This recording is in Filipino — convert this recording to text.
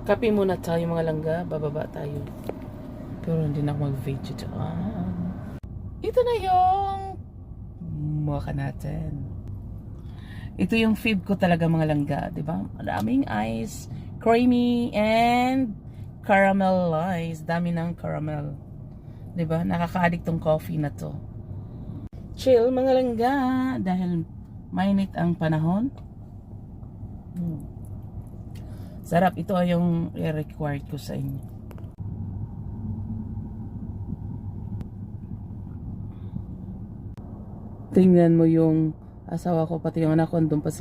Kape muna tayo mga langga, bababa tayo. Pero hindi na ako mag-video dyan. Ito na yung mukha natin. Ito yung fib ko talaga mga langga, di ba? Maraming ice, creamy, and caramelized. Dami ng caramel. Di ba? Nakaka-addict tong coffee na to. Chill mga langga dahil mainit ang panahon. Sarap. Ito ay yung i-required ko sa inyo. Tingnan mo yung asawa ko pati yung anak ko andun pa